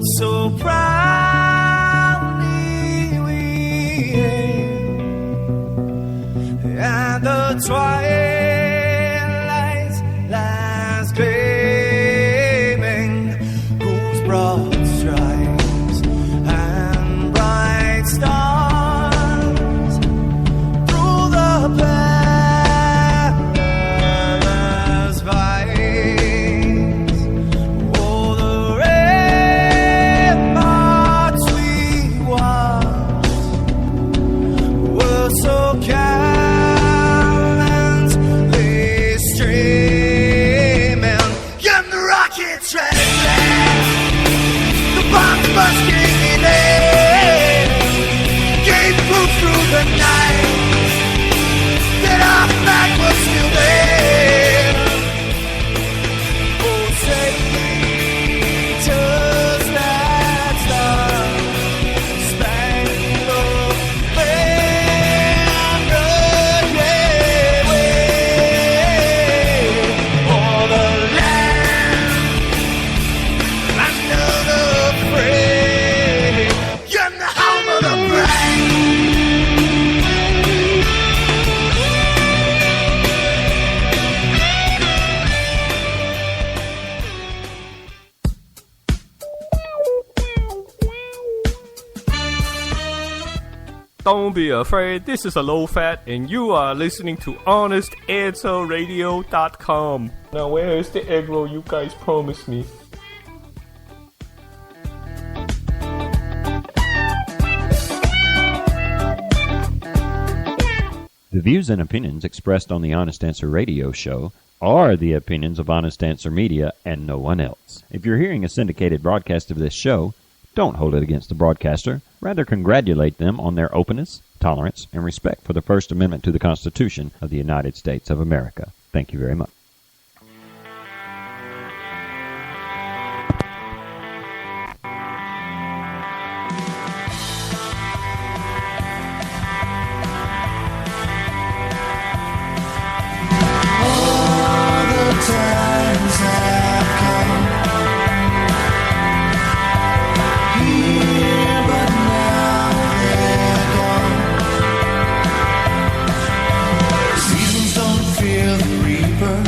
would so proudly we hailed, and the twilight's last gleaming, whose broad stripes and bright stars through the perilous fights, oh, the ramparts we watched were so gallantly streaming, and the rockets ran and blast, the bombs bursting in air, gave proof through the night that our flag was still there. Oh, say, just that star-spangled banner, yeah, wave o'er the land under the frame, and the home of the brave. Don't be afraid, this is a low fat, and you are listening to HonestAnswerRadio.com. Now, where is the egg roll you guys promised me? The views and opinions expressed on the Honest Answer Radio show are the opinions of Honest Answer Media and no one else. If you're hearing a syndicated broadcast of this show, don't hold it against the broadcaster. Rather, congratulate them on their openness, tolerance, and respect for the First Amendment to the Constitution of the United States of America. Thank you very much. All the times have come here, but now they're gone. Seasons don't fear the reaper,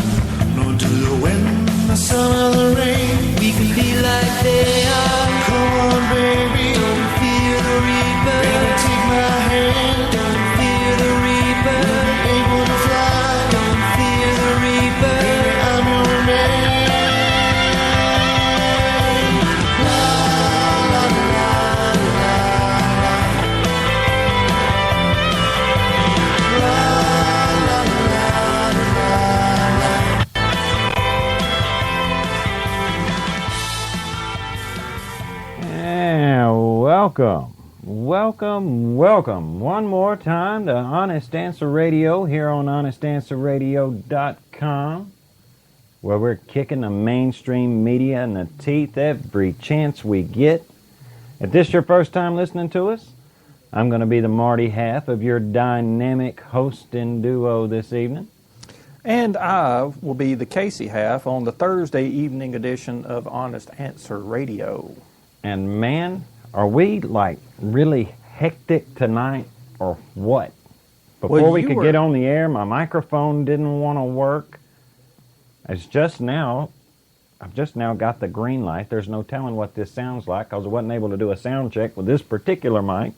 nor do the wind, the sun, or the rain. We can be like they are. Come on, baby, don't fear the reaper. Baby, take my hand. Don't fear the reaper. We'll be able to fly. Don't fear the reaper. Baby, I'm your man. La la la la la. La la la la. And welcome one more time to Honest Answer Radio here on HonestAnswerRadio.com, where we're kicking the mainstream media in the teeth every chance we get. If this is your first time listening to us, I'm going to be the Marty half of your dynamic hosting duo this evening. And I will be the Casey half on the Thursday evening edition of Honest Answer Radio. And man, are we like really hectic tonight or what? Before we could get on the air, my microphone didn't want to work. I've just now got the green light. There's no telling what this sounds like because I wasn't able to do a sound check with this particular mic.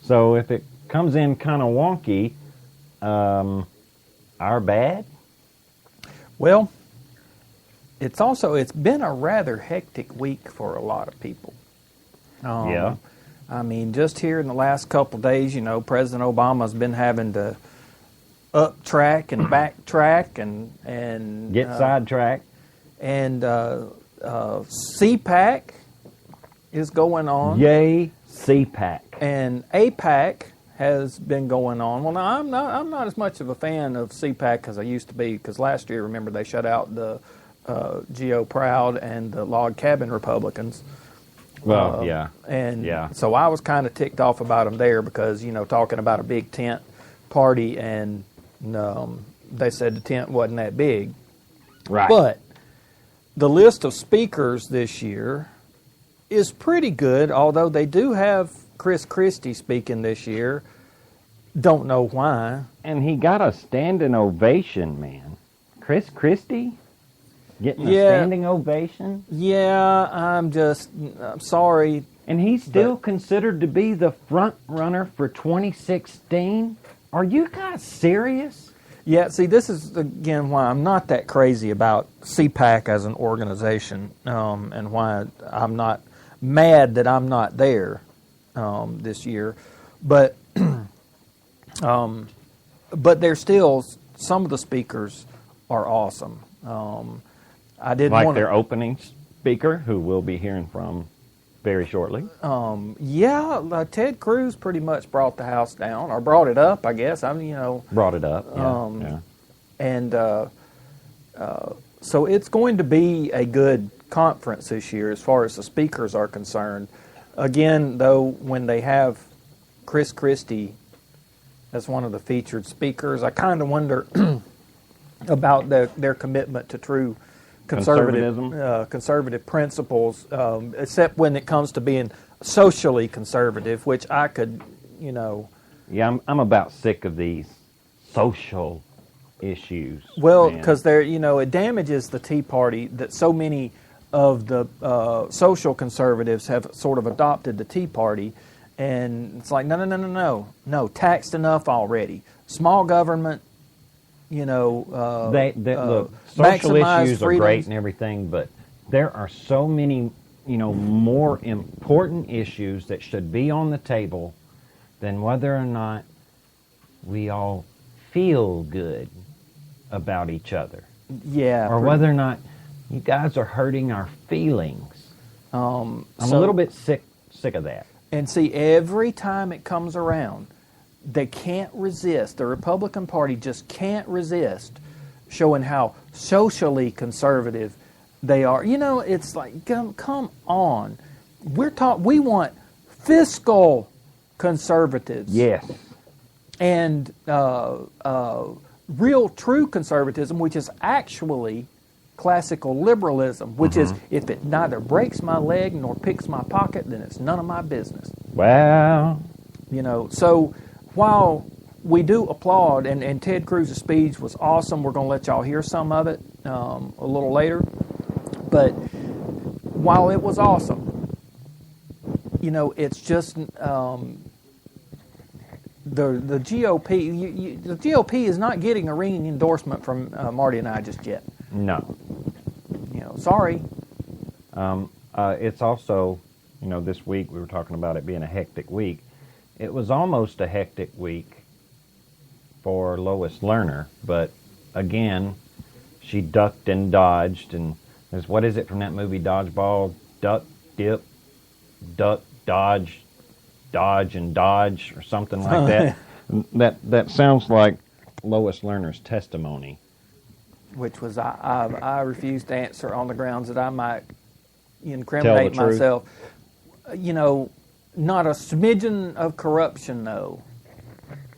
So if it comes in kind of wonky, our bad? Well, it's been a rather hectic week for a lot of people. Yeah. I mean, just here in the last couple of days, you know, President Obama's been having to up track and backtrack and get sidetracked. And CPAC is going on. Yay, CPAC. And APAC has been going on. Well, now I'm not as much of a fan of CPAC as I used to be, because last year, remember, they shut out the Geo Proud and the Log Cabin Republicans. Well, yeah. And yeah. So I was kind of ticked off about them there because, you know, talking about a big tent party, and they said the tent wasn't that big. Right. But the list of speakers this year is pretty good, although they do have Chris Christie speaking this year. Don't know why. And he got a standing ovation, man. Chris Christie getting a Yeah. standing ovation? Yeah, I'm sorry. And he's still considered to be the front runner for 2016? Are you guys serious? Yeah, see, this is, again, why I'm not that crazy about CPAC as an organization, and why I'm not mad that I'm not there this year. But there's still, some of the speakers are awesome. I didn't Like want their opening speaker, who we'll be hearing from very shortly. Ted Cruz pretty much brought the house down, or brought it up, I guess. Brought it up, yeah. And so it's going to be a good conference this year as far as the speakers are concerned. Again, though, when they have Chris Christie as one of the featured speakers, I kind of wonder about their commitment to true conservative principles, except when it comes to being socially conservative, which I could, Yeah, I'm about sick of these social issues. Well, man. because it damages the Tea Party that so many of the social conservatives have sort of adopted the Tea Party, and it's like no, taxed enough already. Small government, Look, social maximize issues are freedoms. great and everything, but there are so many, more important issues that should be on the table than whether or not we all feel good about each other. Yeah. Or whether or not you guys are hurting our feelings. I'm a little bit sick of that. And see, every time it comes around, they can't resist. The Republican Party just can't resist showing how socially conservative they are. It's like, come on. We want fiscal conservatives. Yes. And real true conservatism, which is actually classical liberalism, which is, if it neither breaks my leg nor picks my pocket, then it's none of my business. Well, So while we do applaud, and Ted Cruz's speech was awesome, we're going to let y'all hear some of it a little later, but while it was awesome, it's just the GOP. The GOP is not getting a ringing endorsement from Marty and I just yet. no. Sorry. It's also, this week we were talking about it being a hectic week. It was almost a hectic week for Lois Lerner, but again, she ducked and dodged, and what is it from that movie Dodgeball? Duck, dip, duck, dodge, and dodge, or something like that. That sounds like Lois Lerner's testimony. Which was I refused to answer on the grounds that I might incriminate Tell the truth. myself. Not a smidgen of corruption, though.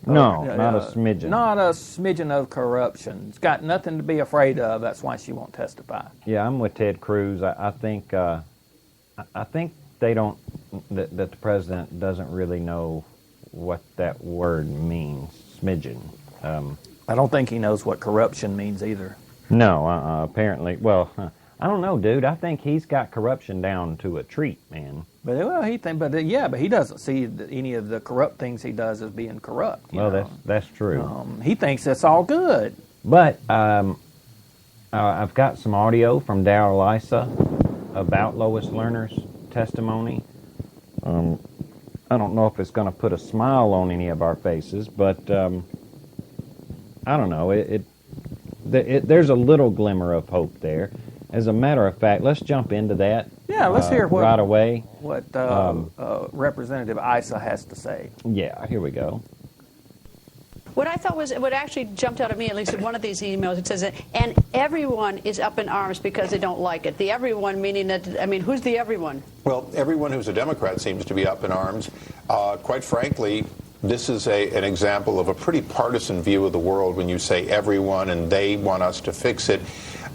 No, not a smidgen. Not a smidgen of corruption. It's got nothing to be afraid of. That's why she won't testify. Yeah, I'm with Ted Cruz. I think they don't. That the president doesn't really know what that word means. Smidgen. I don't think he knows what corruption means either. No, apparently. Well, I don't know, dude. I think he's got corruption down to a treat, man. But he doesn't see any of the corrupt things he does as being corrupt. Well, that's true. He thinks that's all good. But I've got some audio from Darrell Issa about Lois Lerner's testimony. I don't know if it's going to put a smile on any of our faces, but I don't know. There's a little glimmer of hope there. As a matter of fact, let's jump into that. Yeah, let's hear right away. What Representative Issa has to say. Yeah, here we go. What I thought was, what actually jumped out at me, at least in one of these emails, it says, and everyone is up in arms because they don't like it. The everyone meaning that, who's the everyone? Well, everyone who's a Democrat seems to be up in arms. Quite frankly, this is an example of a pretty partisan view of the world when you say everyone and they want us to fix it.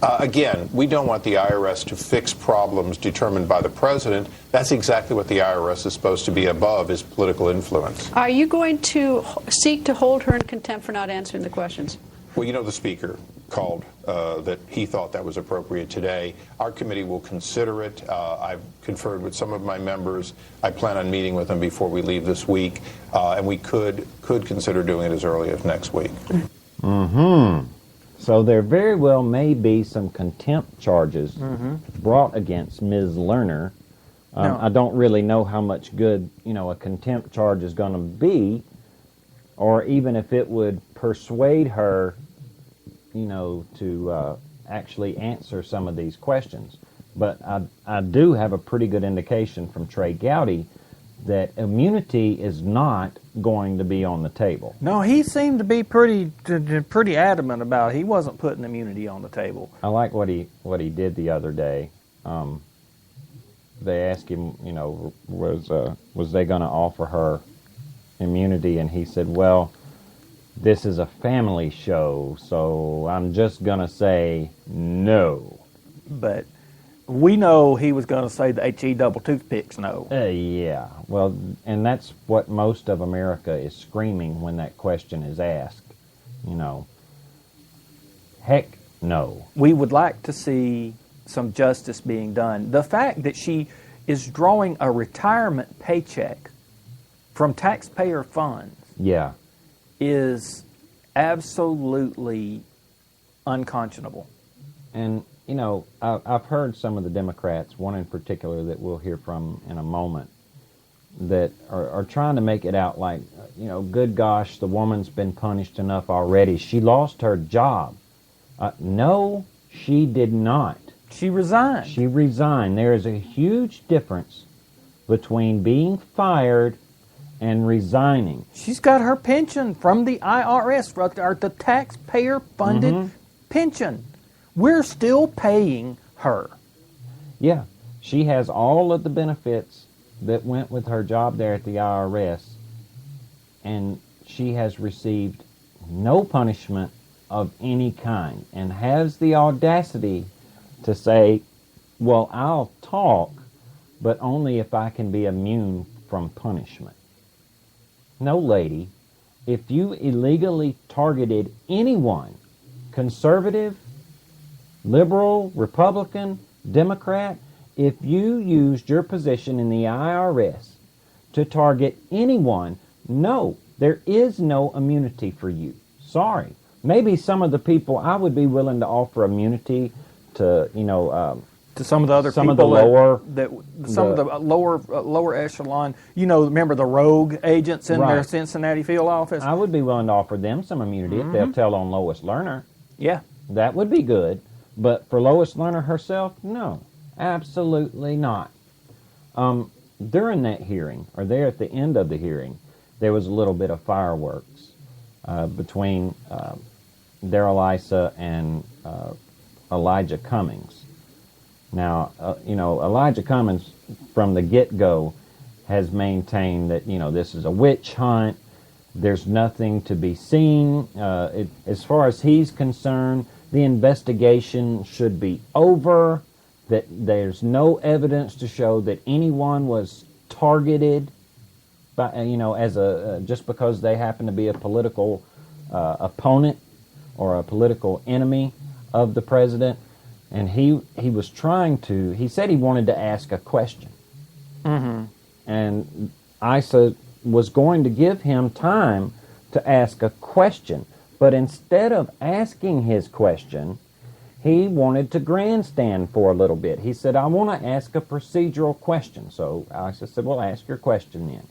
Again, we don't want the IRS to fix problems determined by the president. That's exactly what the IRS is supposed to be above, is political influence. Are you going to seek to hold her in contempt for not answering the questions? Well, you know, the Speaker called that he thought that was appropriate today. Our committee will consider it. I've conferred with some of my members. I plan on meeting with them before we leave this week, and we could consider doing it as early as next week. Mm-hmm. So there very well may be some contempt charges brought against Ms. Lerner. No. I don't really know how much good, a contempt charge is going to be, or even if it would persuade her, to actually answer some of these questions. But I do have a pretty good indication from Trey Gowdy that immunity is not going to be on the table. No, he seemed to be pretty adamant about it. He wasn't putting immunity on the table. I like what he did the other day. They asked him, was they going to offer her immunity, and he said, well, this is a family show, so I'm just going to say no. But we know he was going to say the HE double toothpicks no. Yeah, well, and that's what most of America is screaming when that question is asked. Heck no. We would like to see some justice being done. The fact that she is drawing a retirement paycheck from taxpayer funds Yeah. is absolutely unconscionable. And, I've heard some of the Democrats, one in particular that we'll hear from in a moment, that are trying to make it out like, good gosh, the woman's been punished enough already. She lost her job. No, she did not. She resigned. She resigned. There is a huge difference between being fired and resigning. She's got her pension from the IRS, or the taxpayer-funded pension. We're still paying her. Yeah, she has all of the benefits that went with her job there at the IRS, and she has received no punishment of any kind, and has the audacity to say, well, I'll talk, but only if I can be immune from punishment. No, lady, if you illegally targeted anyone, conservative, liberal, Republican, Democrat, if you used your position in the IRS to target anyone, no, there is no immunity for you. Sorry. Maybe some of the people, I would be willing to offer immunity to, to some of the other some people of the lower, of the lower echelon. Remember the rogue agents in their Cincinnati field office? I would be willing to offer them some immunity if they'll tell on Lois Lerner. Yeah. That would be good. But for Lois Lerner herself, no, absolutely not. During that hearing, or there at the end of the hearing, there was a little bit of fireworks between Darrell Issa and Elijah Cummings. Now, Elijah Cummings, from the get-go, has maintained that, this is a witch hunt. There's nothing to be seen. As far as he's concerned, the investigation should be over, that there's no evidence to show that anyone was targeted by, as just because they happen to be a political opponent or a political enemy of the president. And he was trying to, he said he wanted to ask a question. And Issa was going to give him time to ask a question. But instead of asking his question, he wanted to grandstand for a little bit. He said, I want to ask a procedural question. So Issa said, well, ask your question then.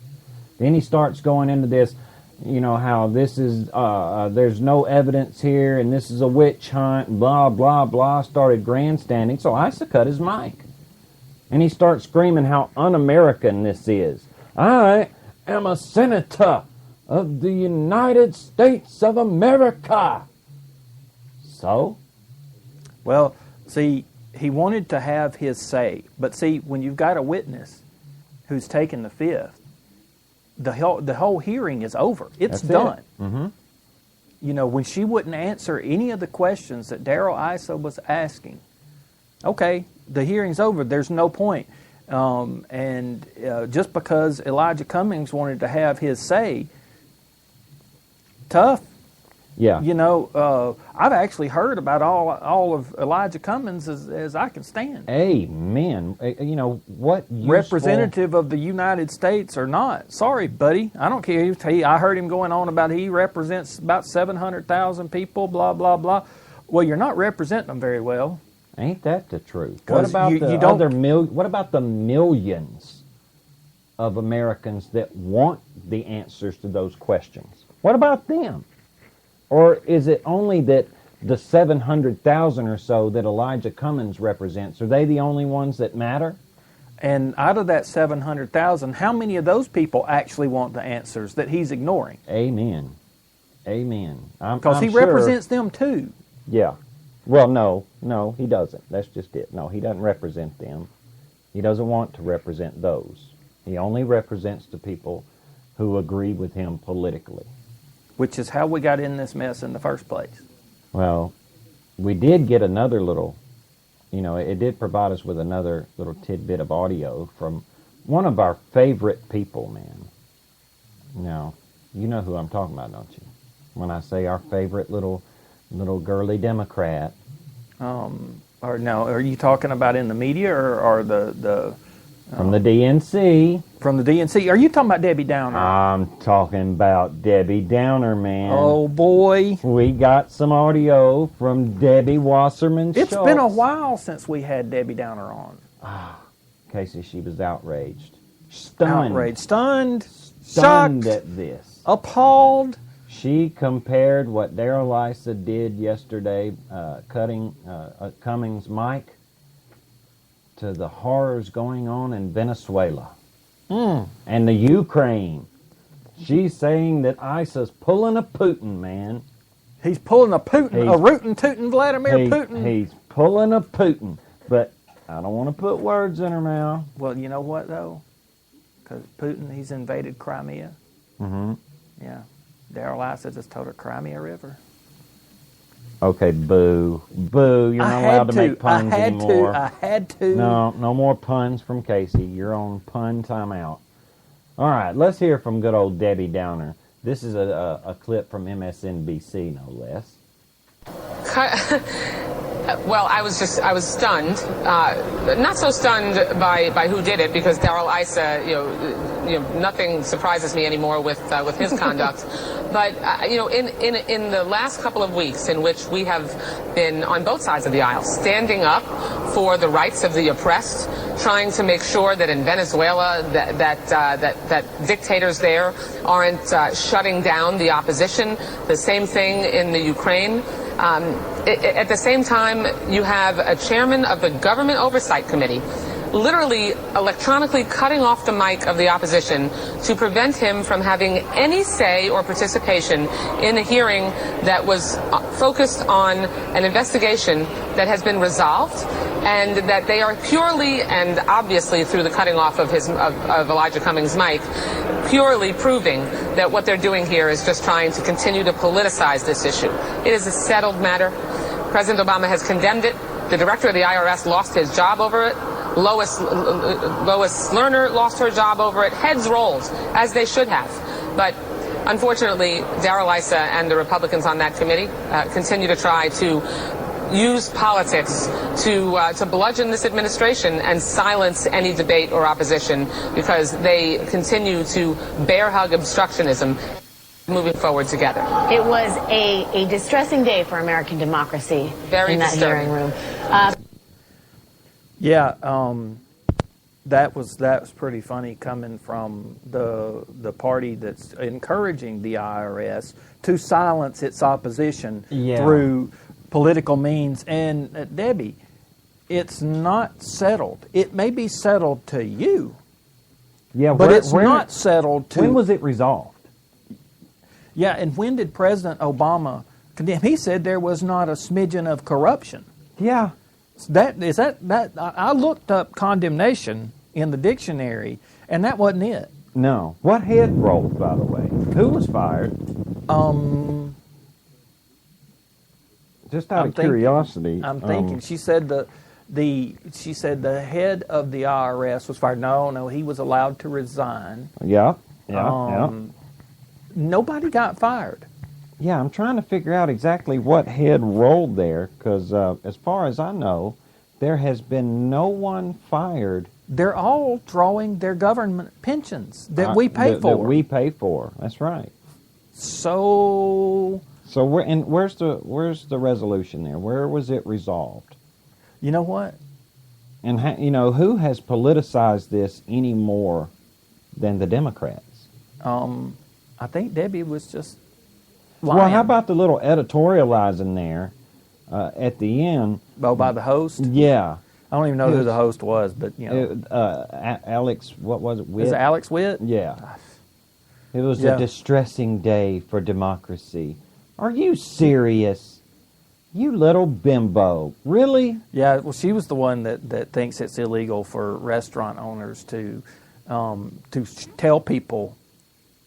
Then he starts going into this, how this is, there's no evidence here, and this is a witch hunt, blah, blah, blah, started grandstanding. So Issa cut his mic. And he starts screaming how un-American this is. I am a senator of the United States of America. So? Well, see, he wanted to have his say. But see, when you've got a witness who's taken the fifth, the whole hearing is over. It's done. when she wouldn't answer any of the questions that Darrell Issa was asking, okay, the hearing's over. There's no point. And just because Elijah Cummings wanted to have his say, tough. Yeah. I've actually heard about all of Elijah Cummings as I can stand. Amen. What useful... Representative of the United States or not. Sorry, buddy. I don't care. I heard him going on about he represents about 700,000 people, blah, blah, blah. Well, you're not representing them very well. Ain't that the truth? What 'Cause about what about the millions of Americans that want the answers to those questions? What about them? Or is it only that the 700,000 or so that Elijah Cummings represents, are they the only ones that matter? And out of that 700,000, how many of those people actually want the answers that he's ignoring? Amen. Amen. Because he sure, represents them too. Yeah. Well, no, he doesn't. That's just it. No, he doesn't represent them. He doesn't want to represent those. He only represents the people who agree with him politically. Which is how we got in this mess in the first place. Well, we did get another little, it did provide us with another little tidbit of audio from one of our favorite people, man. Now, you know who I'm talking about, don't you? When I say our favorite little girly Democrat. Or no, are you talking about in the media or the from the DNC. From the DNC. Are you talking about Debbie Downer? I'm talking about Debbie Downer, man. Oh, boy. We got some audio from Debbie Wasserman Schultz. It's been a while since we had Debbie Downer on. Casey, she was outraged. Stunned. Outraged. Stunned. Stunned Shocked. at this. Appalled. She compared what Darrell Issa did yesterday, cutting Cummings' mic, to the horrors going on in Venezuela and the Ukraine. She's saying that Issa's pulling a Putin, man. He's pulling a Putin, a rootin' tootin' Vladimir Putin. He's pulling a Putin, but I don't want to put words in her mouth. Well, you know what, though? Because Putin, he's invaded Crimea. Mm-hmm. Yeah. Darrell Issa just told her Crimea River. Okay, boo. Boo, you're not allowed to make puns anymore. I had to. No more puns from Casey. You're on pun timeout. All right, let's hear from good old Debbie Downer. This is a clip from MSNBC, no less. Well, I was stunned. Not so stunned by who did it, because Darrell Issa, nothing surprises me anymore with his conduct. But in the last couple of weeks, in which we have been on both sides of the aisle, standing up for the rights of the oppressed, trying to make sure that in Venezuela that dictators there aren't shutting down the opposition. The same thing in the Ukraine. At the same time, you have a chairman of the Government Oversight Committee literally electronically cutting off the mic of the opposition to prevent him from having any say or participation in a hearing that was focused on an investigation that has been resolved, and that they are purely and obviously, through the cutting off of Elijah Cummings' mic, purely proving that what they're doing here is just trying to continue to politicize this issue. It is a settled matter. President Obama has condemned it. The director of the IRS lost his job over it. Lois Lerner lost her job over it. Heads rolled, as they should have. But unfortunately, Darrell Issa and the Republicans on that committee continue to try to use politics to bludgeon this administration and silence any debate or opposition, because they continue to bear hug obstructionism, moving forward together. It was a distressing day for American democracy. Very in that disturbing. hearing room. That was pretty funny, coming from the party that's encouraging the IRS to silence its opposition through political means. And Debbie, it's not settled. It may be settled to you, but it's not settled to... When was it resolved? Yeah, and when did President Obama condemn? He said there was not a smidgen of corruption. Yeah. I looked up condemnation in the dictionary, and that wasn't it. No. What head rolled, by the way? Who was fired? Just out of curiosity, I'm thinking. She said the head of the IRS was fired. No, he was allowed to resign. Yeah. Nobody got fired. Yeah, I'm trying to figure out exactly what head rolled there, because as far as I know, there has been no one fired. They're all drawing their government pensions that we pay for. That we pay for. That's right. So where's the resolution there? Where was it resolved? You know what? And who has politicized this any more than the Democrats? I think Debbie was just lying. Well, how about the little editorializing there at the end? Oh, by the host? Yeah. I don't even know who the host was, but Alex, what was it? Witt? Is it Alex Witt? Yeah. It was a distressing day for democracy. Are you serious? You little bimbo. Really? Yeah, well, she was the one that thinks it's illegal for restaurant owners to tell people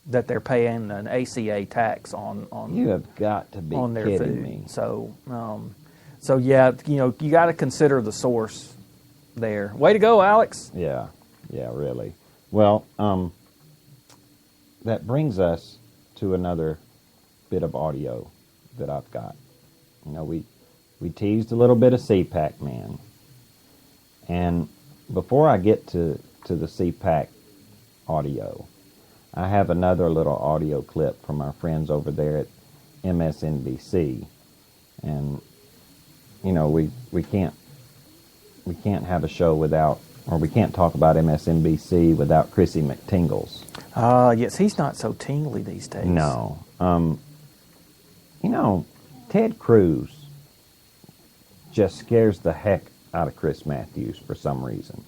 that they're paying an ACA tax on you have got to be on their kidding food. me. So yeah, you got to consider the source there. Way to go, Alex. Yeah, really. Well, that brings us to another bit of audio that I've got. We teased a little bit of CPAC, man. And before I get to the CPAC audio, I have another little audio clip from our friends over there at MSNBC. And, we can't have a show without, or we can't talk about MSNBC without Chrissy McTingles. Yes, he's not so tingly these days. No. Ted Cruz just scares the heck out of Chris Matthews for some reason.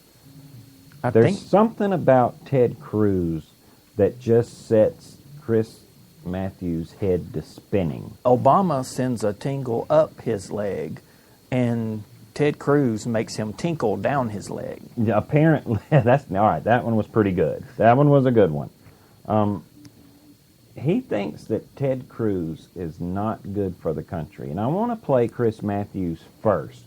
There's something about Ted Cruz that just sets Chris Matthews' head to spinning. Obama sends a tingle up his leg, and Ted Cruz makes him tinkle down his leg. Yeah, apparently, that's all right. That one was pretty good. That one was a good one. He thinks that Ted Cruz is not good for the country. And I want to play Chris Matthews first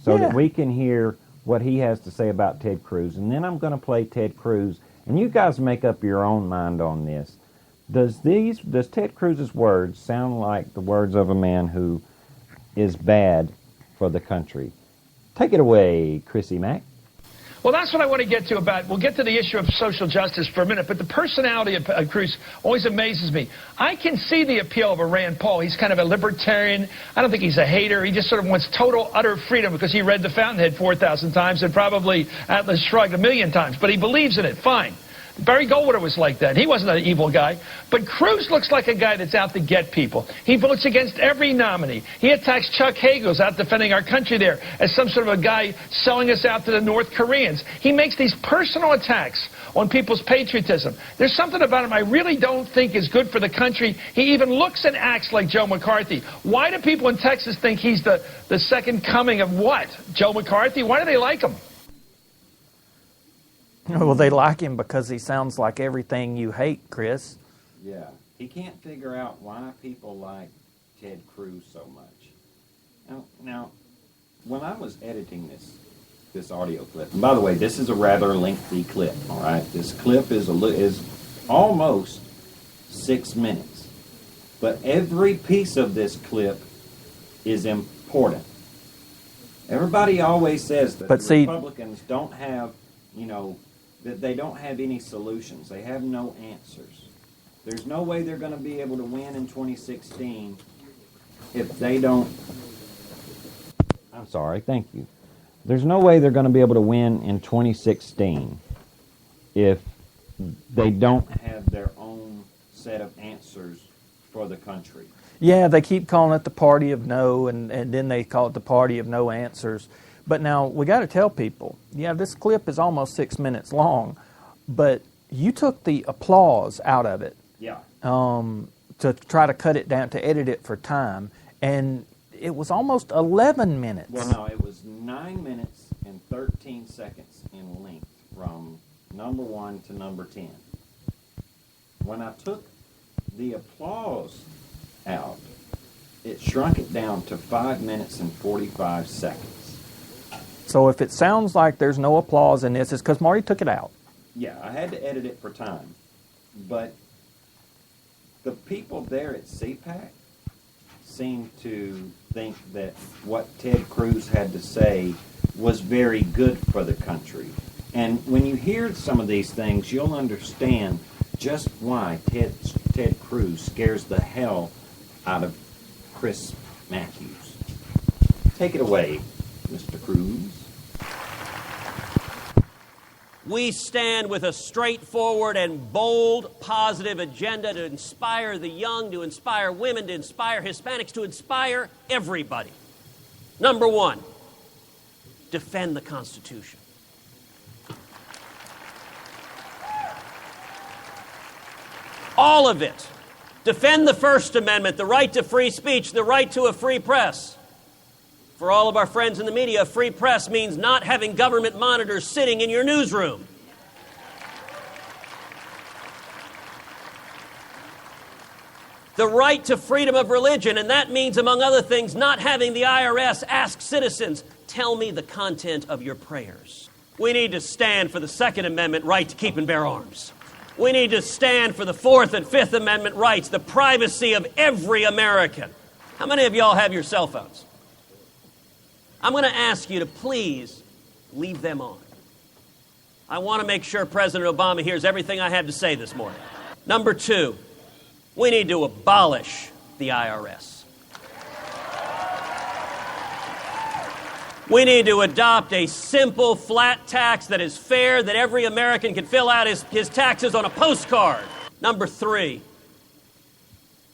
so that we can hear what he has to say about Ted Cruz. And then I'm going to play Ted Cruz. And you guys make up your own mind on this. Does Ted Cruz's words sound like the words of a man who is bad for the country? Take it away, Chrissy Mack. Well, that's what I want to get to about. We'll get to the issue of social justice for a minute, but the personality of Cruz always amazes me. I can see the appeal of a Rand Paul. He's kind of a libertarian. I don't think he's a hater. He just sort of wants total, utter freedom because he read The Fountainhead 4,000 times and probably Atlas Shrugged 1,000,000 times. But he believes in it. Fine. Barry Goldwater was like that. He wasn't an evil guy. But Cruz looks like a guy that's out to get people. He votes against every nominee. He attacks Chuck Hagel's out defending our country there as some sort of a guy selling us out to the North Koreans. He makes these personal attacks on people's patriotism. There's something about him I really don't think is good for the country. He even looks and acts like Joe McCarthy. Why do people in Texas think he's the second coming of what? Joe McCarthy? Why do they like him? Well, they like him because he sounds like everything you hate, Chris. Yeah. He can't figure out why people like Ted Cruz so much. Now, when I was editing this audio clip, and by the way, this is a rather lengthy clip, all right? This clip is almost 6 minutes. But every piece of this clip is important. Everybody always says that Republicans don't have, that they don't have any solutions. They have no answers. There's no way they're going to be able to win in 2016 if they don't... I'm sorry, thank you. There's no way they're going to be able to win in 2016 if they don't have their own set of answers for the country. Yeah, they keep calling it the party of no, and then they call it the party of no answers. But now, we got to tell people, this clip is almost 6 minutes long, but you took the applause out of it. Yeah. To try to cut it down, to edit it for time, and it was almost 11 minutes. Well, no, it was 9 minutes and 13 seconds in length from number 1 to number 10. When I took the applause out, it shrunk it down to 5 minutes and 45 seconds. So if it sounds like there's no applause in this, it's because Marty took it out. Yeah, I had to edit it for time. But the people there at CPAC seemed to think that what Ted Cruz had to say was very good for the country. And when you hear some of these things, you'll understand just why Ted Cruz scares the hell out of Chris Matthews. Take it away, Mr. Cruz. We stand with a straightforward and bold, positive agenda to inspire the young, to inspire women, to inspire Hispanics, to inspire everybody. Number one, defend the Constitution. All of it. Defend the First Amendment, the right to free speech, the right to a free press. For all of our friends in the media, a free press means not having government monitors sitting in your newsroom. The right to freedom of religion, and that means, among other things, not having the IRS ask citizens, tell me the content of your prayers. We need to stand for the Second Amendment right to keep and bear arms. We need to stand for the Fourth and Fifth Amendment rights, the privacy of every American. How many of y'all have your cell phones? I'm going to ask you to please leave them on. I want to make sure President Obama hears everything I have to say this morning. Number two, we need to abolish the IRS. We need to adopt a simple, flat tax that is fair, that every American can fill out his taxes on a postcard. Number three,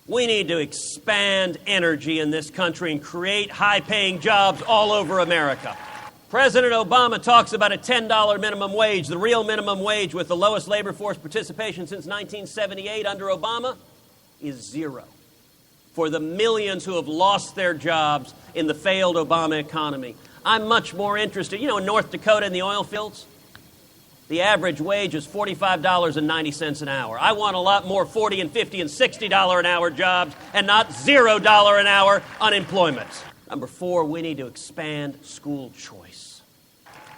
we need to expand energy in this country and create high-paying jobs all over America. President Obama talks about a $10 minimum wage. The real minimum wage with the lowest labor force participation since 1978 under Obama is zero. For the millions who have lost their jobs in the failed Obama economy. I'm much more interested, in North Dakota in the oil fields, the average wage is $45.90 an hour. I want a lot more $40 and $50 and $60 an hour jobs and not $0 an hour unemployment. Number four, we need to expand school choice.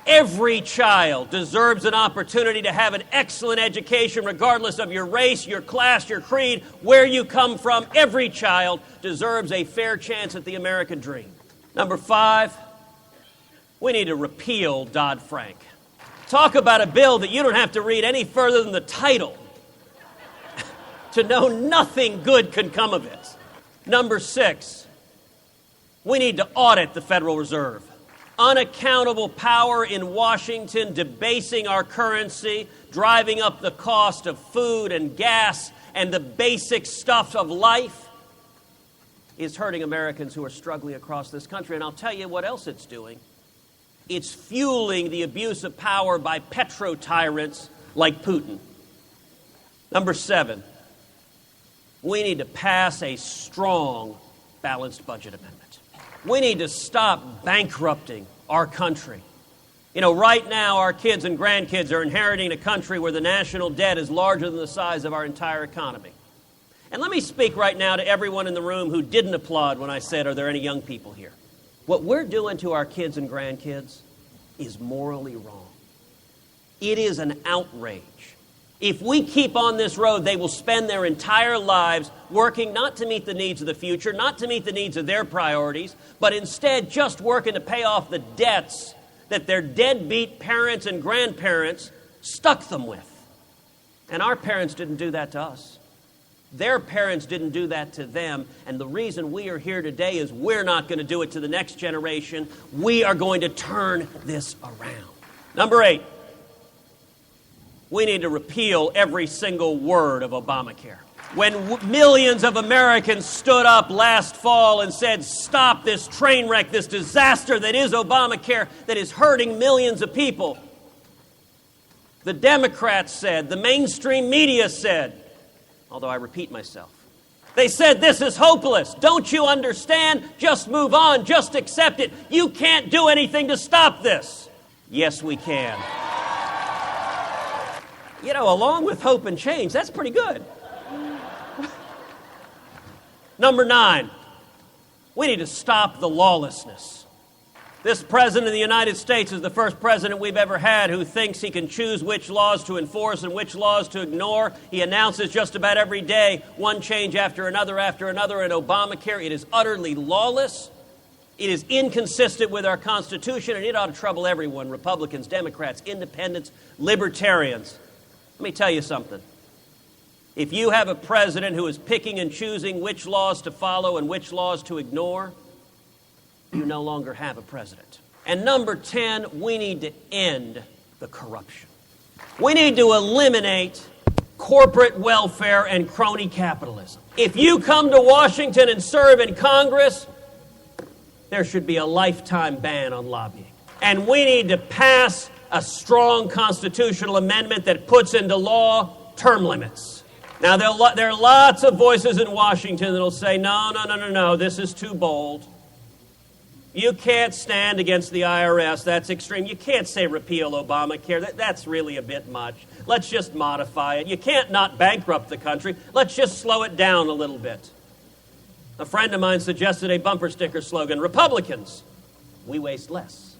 Every child deserves an opportunity to have an excellent education regardless of your race, your class, your creed, where you come from. Every child deserves a fair chance at the American dream. Number five, we need to repeal Dodd-Frank. Talk about a bill that you don't have to read any further than the title to know nothing good can come of it. Number six, we need to audit the Federal Reserve. Unaccountable power in Washington, debasing our currency, driving up the cost of food and gas and the basic stuff of life is hurting Americans who are struggling across this country. And I'll tell you what else it's doing. It's fueling the abuse of power by petro-tyrants like Putin. Number seven, we need to pass a strong, balanced budget amendment. We need to stop bankrupting our country. Right now, our kids and grandkids are inheriting a country where the national debt is larger than the size of our entire economy. And let me speak right now to everyone in the room who didn't applaud when I said, are there any young people here? What we're doing to our kids and grandkids is morally wrong. It is an outrage. If we keep on this road, they will spend their entire lives working not to meet the needs of the future, not to meet the needs of their priorities, but instead just working to pay off the debts that their deadbeat parents and grandparents stuck them with. And our parents didn't do that to us. Their parents didn't do that to them, and the reason we are here today is we're not going to do it to the next generation. We are going to turn this around. Number 8, we need to repeal every single word of Obamacare. When millions of Americans stood up last fall and said, stop this train wreck, this disaster that is Obamacare, that is hurting millions of people, the Democrats said, the mainstream media said, although I repeat myself, they said, this is hopeless. Don't you understand? Just move on. Just accept it. You can't do anything to stop this. Yes, we can. Along with hope and change, that's pretty good. Number 9, We need to stop the lawlessness. This president of the United States is the first president we've ever had who thinks he can choose which laws to enforce and which laws to ignore. He announces just about every day one change after another in Obamacare. It is utterly lawless. It is inconsistent with our Constitution, and it ought to trouble everyone, Republicans, Democrats, independents, libertarians. Let me tell you something. If you have a president who is picking and choosing which laws to follow and which laws to ignore, you no longer have a president. And number 10, we need to end the corruption. We need to eliminate corporate welfare and crony capitalism. If you come to Washington and serve in Congress, there should be a lifetime ban on lobbying. And we need to pass a strong constitutional amendment that puts into law term limits. Now, there are lots of voices in Washington that will say, no, this is too bold. You can't stand against the IRS. That's extreme. You can't say repeal Obamacare. That's really a bit much. Let's just modify it. You can't not bankrupt the country. Let's just slow it down a little bit. A friend of mine suggested a bumper sticker slogan, Republicans, we waste less.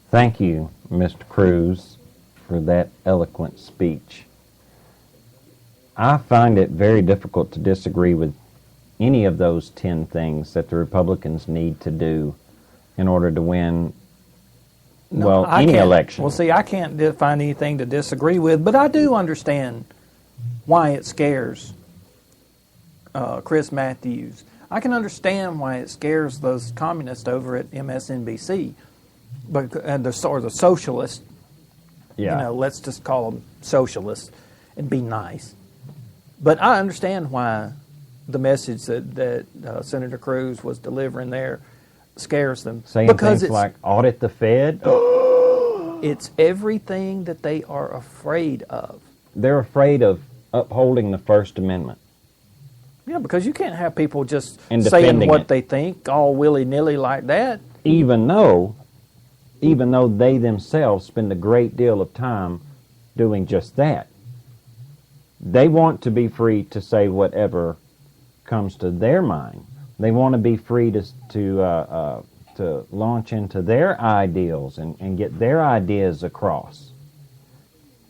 Thank you, Mr. Cruz, for that eloquent speech. I find it very difficult to disagree with any of those 10 things that the Republicans need to do in order to win, any election. Well, see, I can't find anything to disagree with, but I do understand why it scares Chris Matthews. I can understand why it scares those communists over at MSNBC, and the socialists. Yeah. Let's just call them socialists and be nice. But I understand why the message that Senator Cruz was delivering there scares them. Saying because things like audit the Fed. It's everything that they are afraid of. They're afraid of upholding the First Amendment. Yeah, because you can't have people just And saying defending what it. they think all willy-nilly like that. Even though they themselves spend a great deal of time doing just that. They want to be free to say whatever comes to their mind. They want to be free to launch into their ideals and get their ideas across.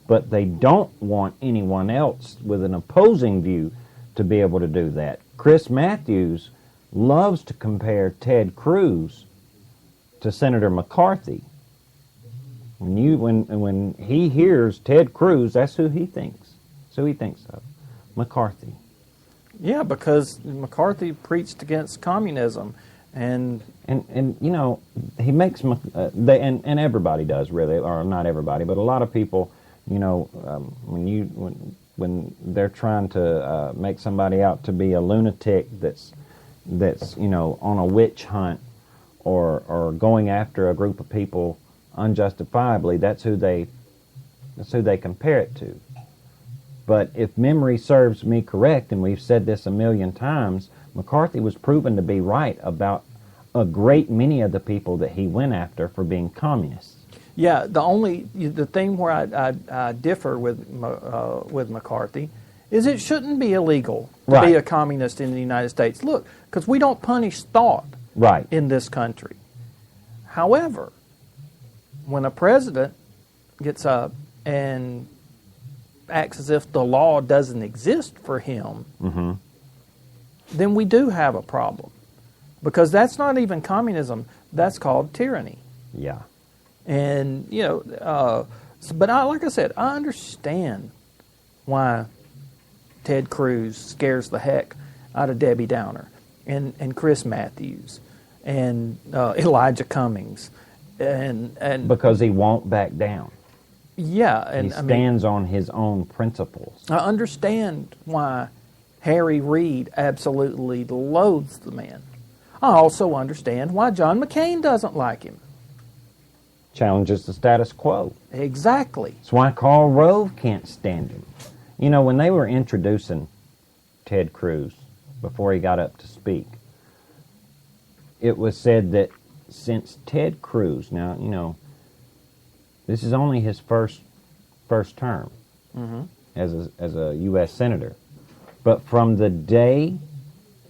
But they don't want anyone else with an opposing view to be able to do that. Chris Matthews loves to compare Ted Cruz to Senator McCarthy. When he hears Ted Cruz, that's who he thinks. So he thinks of McCarthy. Yeah, because McCarthy preached against communism, and he makes and everybody does really, or not everybody, but a lot of people, when they're trying to make somebody out to be a lunatic that's on a witch hunt or going after a group of people unjustifiably, that's who they compare it to. But if memory serves me correct, and we've said this a million times, McCarthy was proven to be right about a great many of the people that he went after for being communists. Yeah, the thing where I differ with McCarthy is it shouldn't be illegal to be a communist in the United States. Look, because we don't punish thought in this country. However, when a president gets up and acts as if the law doesn't exist for him, then we do have a problem. Because that's not even communism, that's called tyranny. Yeah. And, but like I said, I understand why Ted Cruz scares the heck out of Debbie Downer and Chris Matthews and Elijah Cummings. And because he won't back down. Yeah. And he stands on his own principles. I understand why Harry Reid absolutely loathes the man. I also understand why John McCain doesn't like him. Challenges the status quo. Exactly. That's why Karl Rove can't stand him. When they were introducing Ted Cruz before he got up to speak, it was said that since Ted Cruz, now, this is only his first term as a U.S. Senator, but from the day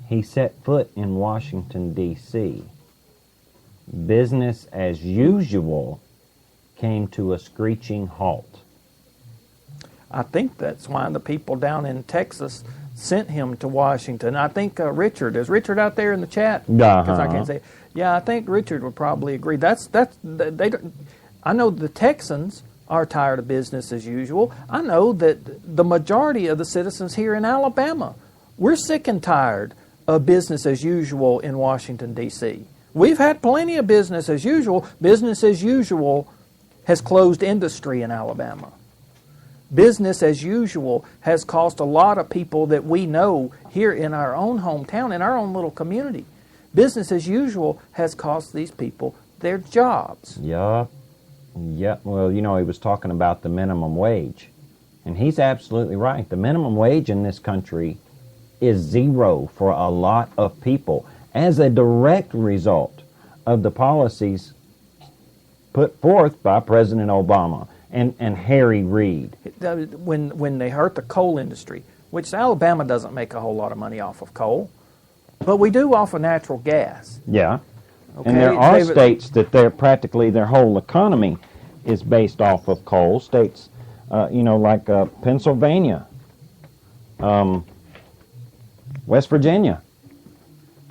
he set foot in Washington, D.C., business as usual came to a screeching halt. I think that's why the people down in Texas sent him to Washington. I think Richard, is Richard out there in the chat? Because I can't say. Yeah, I think Richard would probably agree. I know the Texans are tired of business as usual. I know that the majority of the citizens here in Alabama, we're sick and tired of business as usual in Washington, D.C. We've had plenty of business as usual. Business as usual has closed industry in Alabama. Business as usual has cost a lot of people that we know here in our own hometown, in our own little community. Business as usual has cost these people their jobs. Yeah. Well, he was talking about the minimum wage. And he's absolutely right. The minimum wage in this country is zero for a lot of people as a direct result of the policies put forth by President Obama and Harry Reid. When they hurt the coal industry, which Alabama doesn't make a whole lot of money off of coal, but we do off of natural gas. Yeah. Okay, and there are states that practically their whole economy is based off of coal. States, like Pennsylvania, West Virginia.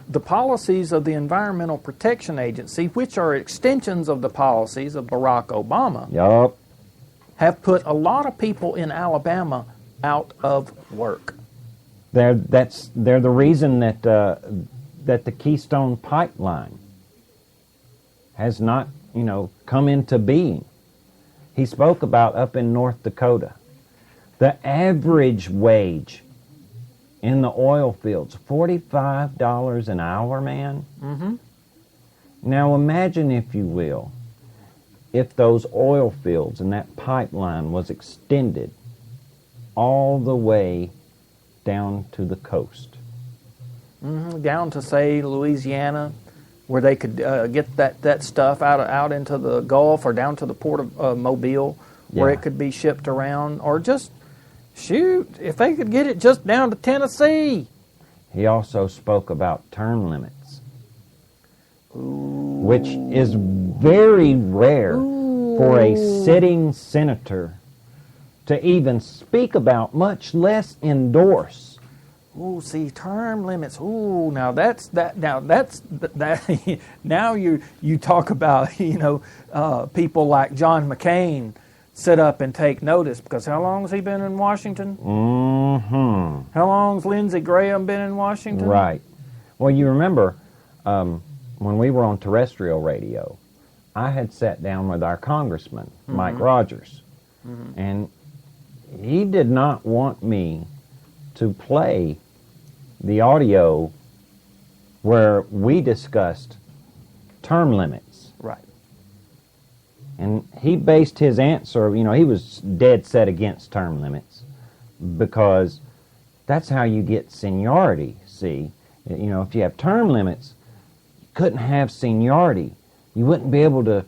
The policies of the Environmental Protection Agency, which are extensions of the policies of Barack Obama, have put a lot of people in Alabama out of work. They're the reason that the Keystone Pipeline has not, come into being. He spoke about up in North Dakota, the average wage in the oil fields, $45 an hour, man. Mm-hmm. Now imagine, if you will, if those oil fields and that pipeline was extended all the way down to the coast. Mm-hmm. Down to, say, Louisiana, where they could get that stuff out into the Gulf, or down to the port of Mobile, where it could be shipped around, or just, shoot, if they could get it just down to Tennessee. He also spoke about term limits, which is very rare for a sitting senator to even speak about, much less endorse. Ooh, see, term limits. Ooh, now that's that. Now you talk about people like John McCain sit up and take notice, because how long has he been in Washington? Mm-hmm. How long's Lindsey Graham been in Washington? Right. Well, you remember when we were on terrestrial radio, I had sat down with our congressman, Mike Rogers, and he did not want me to play the audio where we discussed term limits. Right. And he based his answer, he was dead set against term limits, because that's how you get seniority, see. If you have term limits, you couldn't have seniority. You wouldn't be able to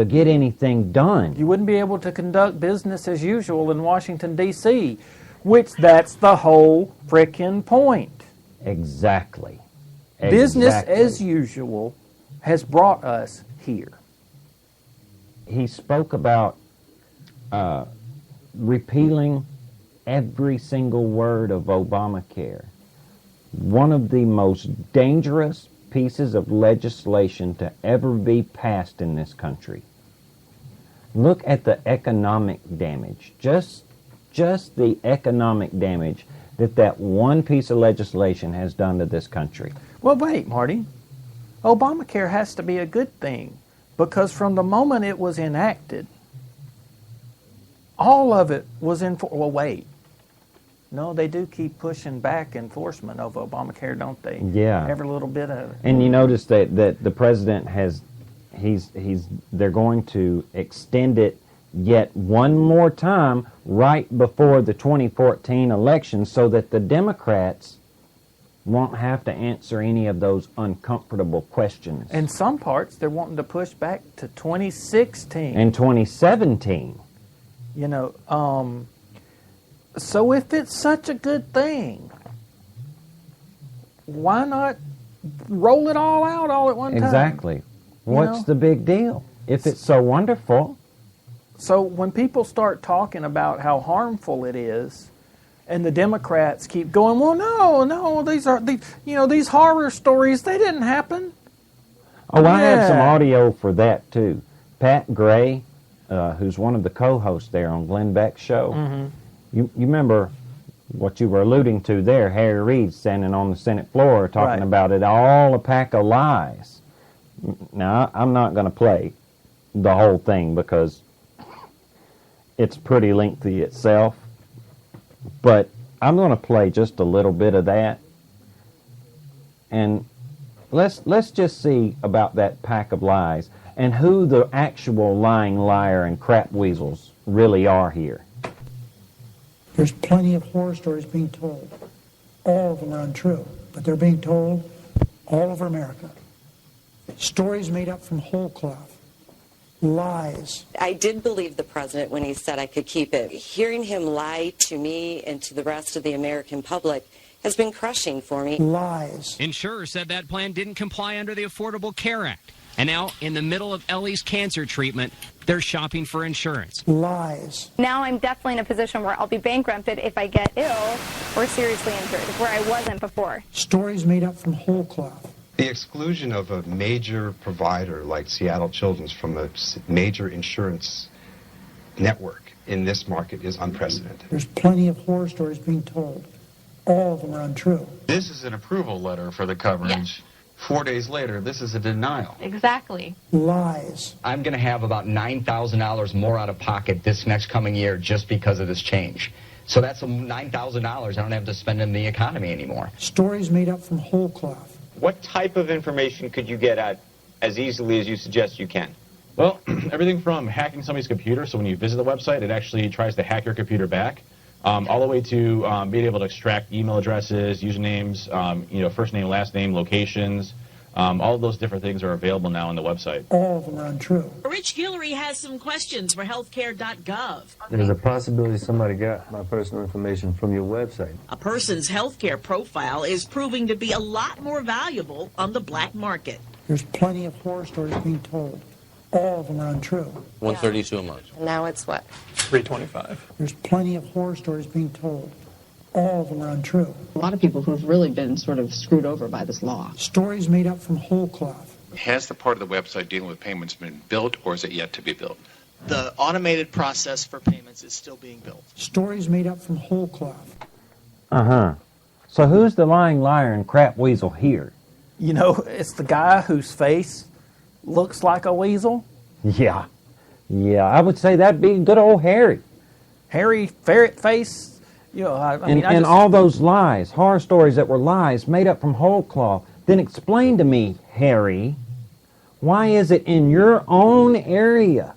get anything done. You wouldn't be able to conduct business as usual in Washington, D.C., which that's the whole frickin' point. Exactly. Business as usual has brought us here. He spoke about repealing every single word of Obamacare. One of the most dangerous pieces of legislation to ever be passed in this country. Look at the economic damage. Just the economic damage that one piece of legislation has done to this country. Well, wait, Marty. Obamacare has to be a good thing, because from the moment it was enacted, all of it was well, wait. No, they do keep pushing back enforcement of Obamacare, don't they? Yeah. Every little bit of it. And you notice that the president they're going to extend it yet one more time right before the 2014 election, so that the Democrats won't have to answer any of those uncomfortable questions. In some parts, they're wanting to push back to 2016. And 2017. So if it's such a good thing, why not roll it all out all at one time? Exactly. What's the big deal? If it's so wonderful. So when people start talking about how harmful it is, and the Democrats keep going, well, no, these horror stories, they didn't happen. Oh, I have some audio for that too. Pat Gray, who's one of the co-hosts there on Glenn Beck's show. You remember what you were alluding to there, Harry Reid standing on the Senate floor talking about it all a pack of lies. Now, I'm not going to play the whole thing because it's pretty lengthy itself, but I'm going to play just a little bit of that, and let's just see about that pack of lies and who the actual lying liar and crap weasels really are here. There's plenty of horror stories being told. All of them are untrue, but they're being told all over America. Stories made up from whole cloth. Lies. I did believe the president when he said I could keep it. Hearing him lie to me and to the rest of the American public has been crushing for me. Lies. Insurers said that plan didn't comply under the Affordable Care Act. And now, in the middle of Ellie's cancer treatment, they're shopping for insurance. Lies. Now I'm definitely in a position where I'll be bankrupted if I get ill or seriously injured, where I wasn't before. Stories made up from whole cloth. The exclusion of a major provider like Seattle Children's from a major insurance network in this market is unprecedented. There's plenty of horror stories being told. All of them are untrue. This is an approval letter for the coverage. Yes. 4 days later, this is a denial. Exactly. Lies. I'm going to have about $9,000 more out of pocket this next coming year just because of this change. So that's $9,000 I don't have to spend in the economy anymore. Stories made up from whole cloth. What type of information could you get at as easily as you suggest you can? Well, everything from hacking somebody's computer, so when you visit the website, it actually tries to hack your computer back, all the way to being able to extract email addresses, usernames, first name, last name, locations. All of those different things are available now on the website. All of them are untrue. Rich Guillory has some questions for healthcare.gov. There's a possibility somebody got my personal information from your website. A person's healthcare profile is proving to be a lot more valuable on the black market. There's plenty of horror stories being told. All of them are untrue. $132 a month. Now it's what? $325. There's plenty of horror stories being told. All of them are untrue. A lot of people who've really been sort of screwed over by this law. Stories made up from whole cloth. Has the part of the website dealing with payments been built, or is it yet to be built? The automated process for payments is still being built. Stories made up from whole cloth. So who's the lying liar and crap weasel here? You know, it's the guy whose face looks like a weasel. Yeah, I would say that'd be good old Harry. Harry, ferret face. You know, and all those lies, horror stories that were lies made up from whole cloth. Then explain to me, Harry, why is it in your own area,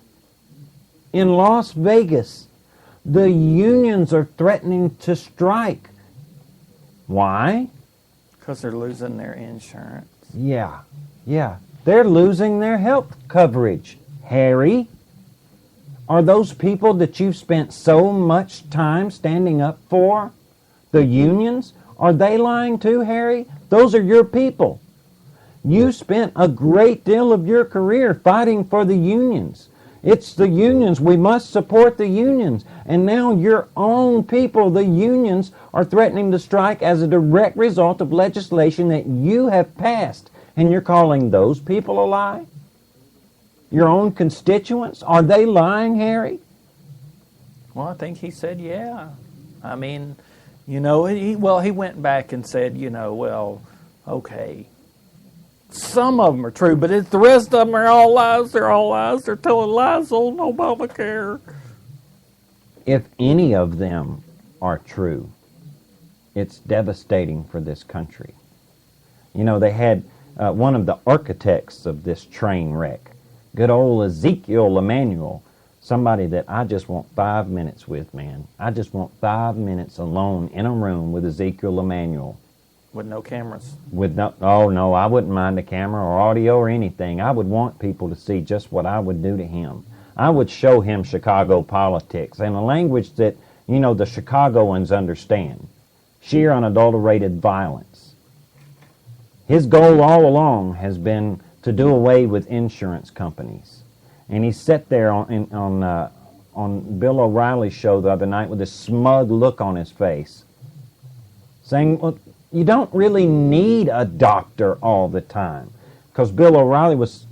in Las Vegas, the unions are threatening to strike? Why? Because they're losing their insurance. Yeah. They're losing their health coverage, Harry. Are those people that you've spent so much time standing up for, the unions, are they lying too, Harry? Those are your people. You spent a great deal of your career fighting for the unions. It's the unions. We must support the unions. And now your own people, the unions, are threatening to strike as a direct result of legislation that you have passed. And you're calling those people a lie? Your own constituents? Are they lying, Harry? Well, I think he said, yeah. I mean, he went back and said, okay, some of them are true, but the rest of them are all lies. They're all lies. They're telling lies on Obamacare. If any of them are true, it's devastating for this country. They had one of the architects of this train wreck, good old Ezekiel Emanuel, somebody that I just want 5 minutes with, man. I just want 5 minutes alone in a room with Ezekiel Emanuel. With no cameras. No, I wouldn't mind a camera or audio or anything. I would want people to see just what I would do to him. I would show him Chicago politics in a language that, the Chicagoans understand. Sheer unadulterated violence. His goal all along has been to do away with insurance companies. And he sat there on Bill O'Reilly's show the other night with a smug look on his face, saying, well, you don't really need a doctor all the time. Because Bill O'Reilly was,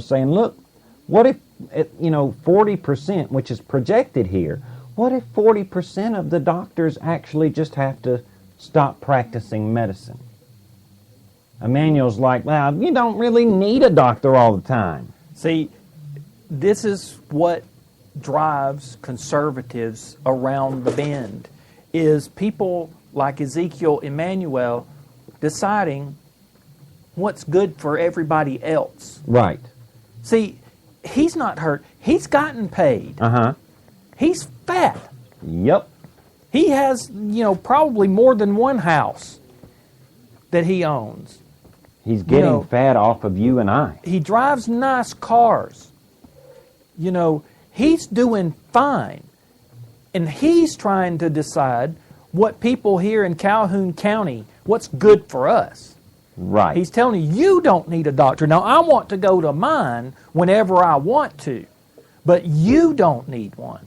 saying, look, what if, 40%, which is projected here, what if 40% of the doctors actually just have to stop practicing medicine? Emmanuel's like, well, you don't really need a doctor all the time. See, this is what drives conservatives around the bend, is people like Ezekiel Emanuel deciding what's good for everybody else. Right. See, he's not hurt. He's gotten paid. Uh-huh. He's fat. Yep. He has, probably more than one house that he owns. He's getting fat off of you and I. He drives nice cars. He's doing fine. And he's trying to decide what people here in Calhoun County, what's good for us. Right. He's telling you don't need a doctor. Now, I want to go to mine whenever I want to, but you don't need one.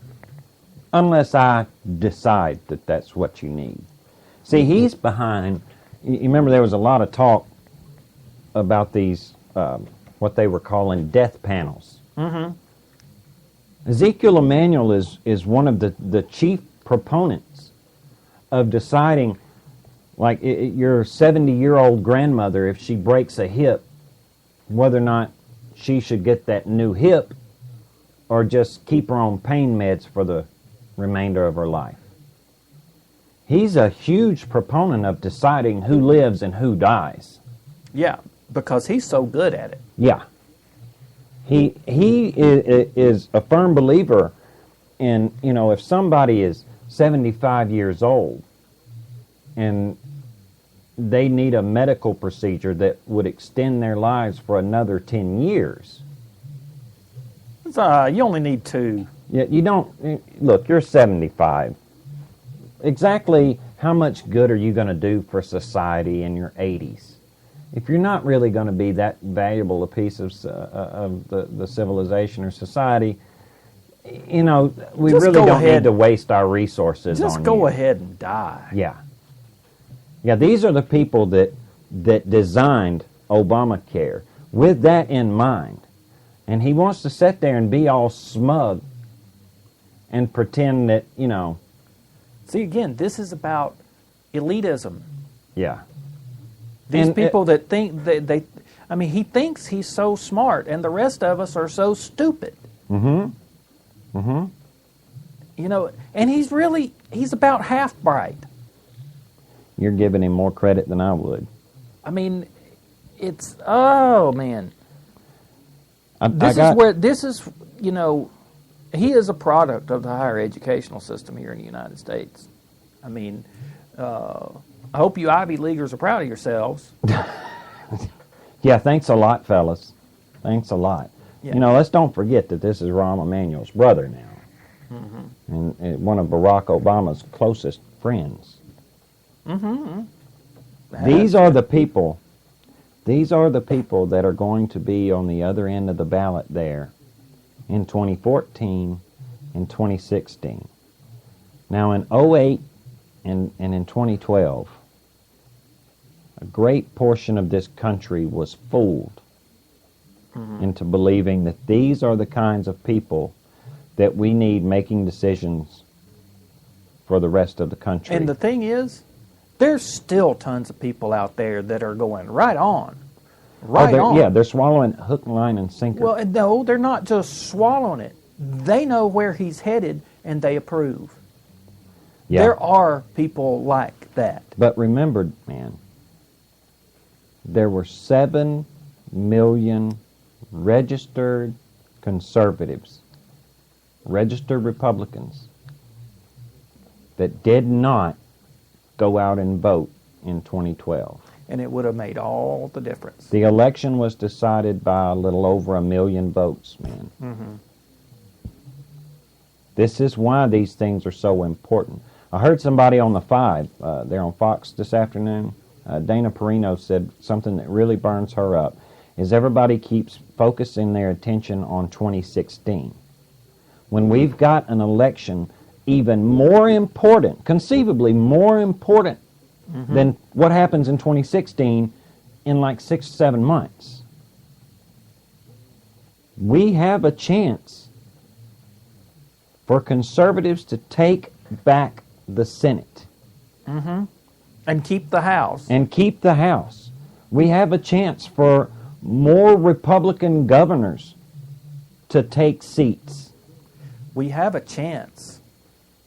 Unless I decide that that's what you need. See, he's behind. You remember there was a lot of talk about these, what they were calling death panels. Mm-hmm. Ezekiel Emanuel is one of the chief proponents of deciding, like your 70-year-old grandmother, if she breaks a hip, whether or not she should get that new hip or just keep her on pain meds for the remainder of her life. He's a huge proponent of deciding who lives and who dies. Yeah, because he's so good at it. Yeah. He is a firm believer in, if somebody is 75 years old and they need a medical procedure that would extend their lives for another 10 years. You only need 2. Yeah, you don't, look, you're 75. Exactly how much good are you going to do for society in your 80s? If you're not really going to be that valuable a piece of the civilization or society, we just really don't need to waste our resources on you. Just go ahead and die. Yeah. Yeah, these are the people that designed Obamacare with that in mind. And he wants to sit there and be all smug and pretend that, See, again, this is about elitism. Yeah. These people that think he thinks he's so smart, and the rest of us are so stupid. Mm-hmm. Mm-hmm. And he's about half bright. You're giving him more credit than I would. Oh man. He is a product of the higher educational system here in the United States. I hope you Ivy Leaguers are proud of yourselves. Yeah, thanks a lot, fellas. Thanks a lot. Yeah. Let's don't forget that this is Rahm Emanuel's brother now. Mm-hmm. And one of Barack Obama's closest friends. Mm-hmm. These are the people that are going to be on the other end of the ballot there in 2014 and 2016. Now in 2008 and in 2012, a great portion of this country was fooled into believing that these are the kinds of people that we need making decisions for the rest of the country. And the thing is, there's still tons of people out there that are going right on. Yeah, they're swallowing hook, line, and sinker. Well, no, they're not just swallowing it. They know where he's headed, and they approve. Yeah. There are people like that. But remember, man, there were 7 million registered conservatives, registered Republicans, that did not go out and vote in 2012. And it would have made all the difference. The election was decided by a little over 1 million votes, man. Mm-hmm. This is why these things are so important. I heard somebody on the 5, they're on Fox this afternoon, Dana Perino said something that really burns her up, is everybody keeps focusing their attention on 2016. When we've got an election even more important, conceivably more important than what happens in 2016 in like 6 or 7 months. We have a chance for conservatives to take back the Senate. And keep the House. And keep the House. We have a chance for more Republican governors to take seats. We have a chance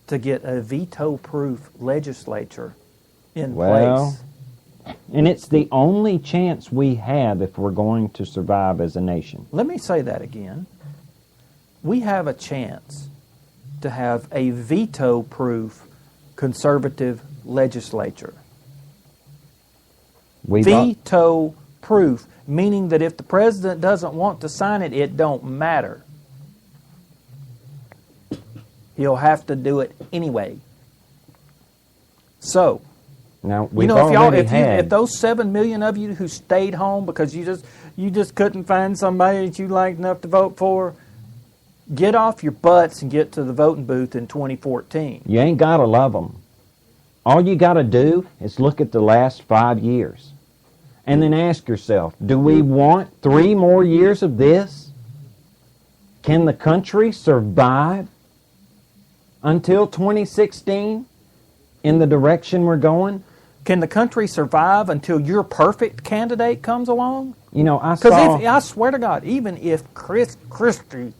to get a veto-proof legislature in place. And it's the only chance we have if we're going to survive as a nation. Let me say that again. We have a chance to have a veto-proof conservative legislature. Veto-proof, meaning that if the president doesn't want to sign it, it don't matter. He'll have to do it anyway. So, now, if those 7 million of you who stayed home because you just couldn't find somebody that you liked enough to vote for, get off your butts and get to the voting booth in 2014. You ain't got to love them. All you got to do is look at the last 5 years and then ask yourself, do we want 3 more years of this? Can the country survive until 2016 in the direction we're going? Can the country survive until your perfect candidate comes along? You know, I swear to God, even if Chris Christie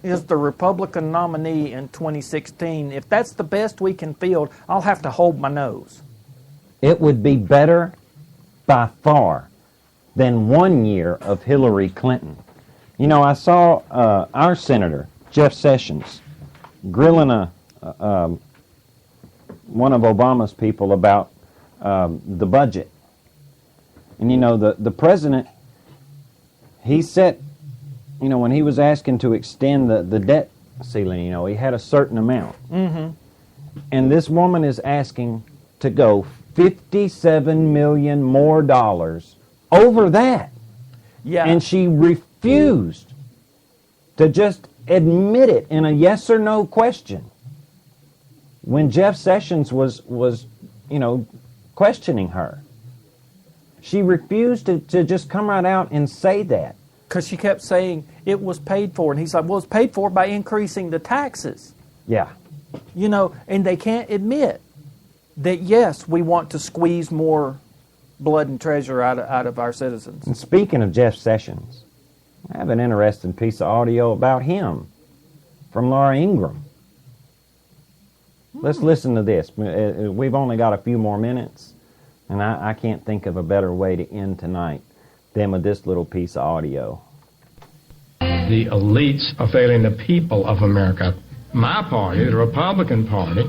is the Republican nominee in 2016, if that's the best we can field, I'll have to hold my nose. It would be better by far than 1 year of Hillary Clinton. You know, I saw our senator, Jeff Sessions, grilling one of Obama's people about the budget. And, you know, the president, he said, you know, when he was asking to extend the debt ceiling, you know, he had a certain amount. And this woman is asking to go $57 million more over that. Yeah. And she refused to just admit it in a yes or no question. When Jeff Sessions was you know, questioning her, she refused to just come right out and say that. Because she kept saying it was paid for. And he's like, well, it's paid for by increasing the taxes. Yeah. You know, and they can't admit that, yes, we want to squeeze more blood and treasure out of our citizens. And speaking of Jeff Sessions, I have an interesting piece of audio about him from Laura Ingraham. Let's listen to this. We've only got a few more minutes, and I can't think of a better way to end tonight than with this little piece of audio. The elites are failing the people of America. My party, the Republican Party,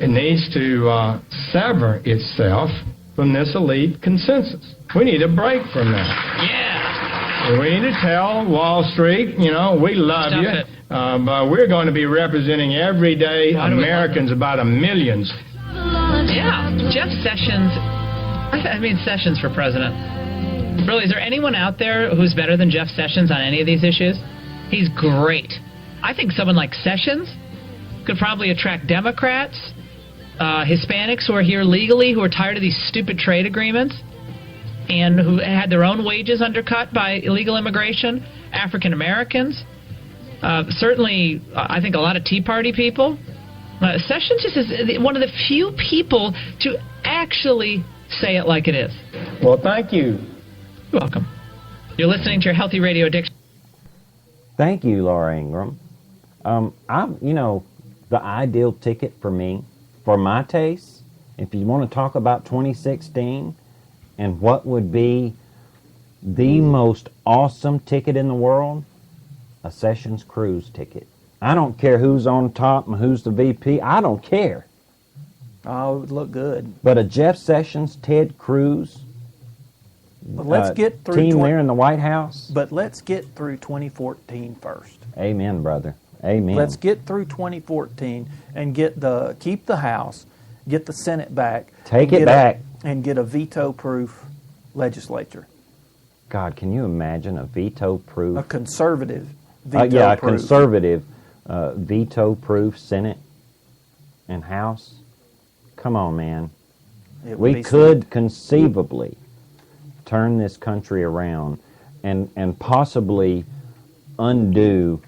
needs to sever itself from this elite consensus. We need a break from that. Yeah. We need to tell Wall Street, you know, we love Stop you, it. but we're going to be representing everyday Americans, about millions. Yeah. Jeff Sessions, I mean Sessions for president. Really, is there anyone out there who's better than Jeff Sessions on any of these issues? He's great. I think someone like Sessions could probably attract Democrats, Hispanics who are here legally, who are tired of these stupid trade agreements, and who had their own wages undercut by illegal immigration, African Americans, certainly, I think a lot of Tea Party people. Sessions just is one of the few people to actually say it like it is. Well, thank you. You're welcome. You're listening to your Healthy Radio Addiction. Thank you, Laura Ingraham. You know, the ideal ticket for me, for my taste, if you want to talk about 2016 and what would be the most awesome ticket in the world, a Sessions cruise ticket. I don't care who's on top and who's the VP. I don't care. Oh, it would look good. But a Jeff Sessions, Ted Cruz, but let's get through team there in the White House. But let's get through 2014 first. Amen, brother. Amen. Let's get through 2014 and keep the House, get the Senate back. Take it back. and get a veto-proof legislature. God, can you imagine a veto-proof? A conservative Yeah, a veto-proof. conservative veto-proof Senate and House. Come on, man. It would We be could conceivably turn this country around and possibly undo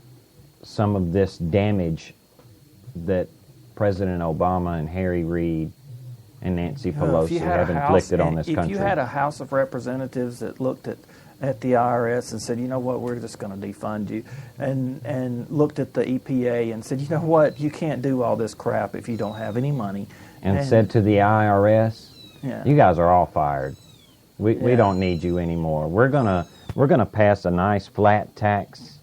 some of this damage that President Obama and Harry Reid and Nancy Pelosi have inflicted on this country. If you had a House of Representatives that looked at the IRS and said, you know what, we're just going to defund you, and looked at the EPA and said, you know what, you can't do all this crap if you don't have any money. And said to the IRS, Yeah. you guys are all fired. We don't need you anymore. We're gonna pass a nice flat tax,